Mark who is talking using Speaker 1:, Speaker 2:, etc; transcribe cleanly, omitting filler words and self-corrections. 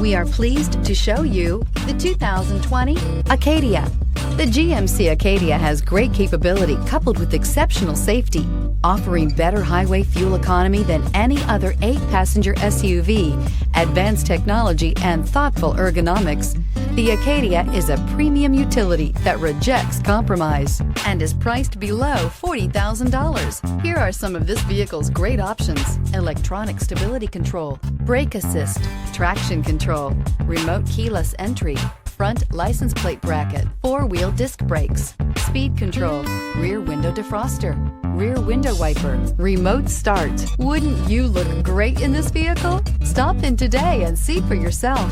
Speaker 1: We are pleased to show you the 2020 Acadia. The GMC Acadia has great capability coupled with exceptional safety, offering better highway fuel economy than any other 8-passenger SUV, advanced technology, and thoughtful ergonomics. The Acadia is a premium utility that rejects compromise and is priced below $40,000. Here are some of this vehicle's great options: electronic stability control, brake assist, traction control, remote keyless entry, front license plate bracket, 4-wheel disc brakes, speed control, rear window defroster, rear window wiper, remote start. Wouldn't you look great in this vehicle? Stop in today and see for yourself.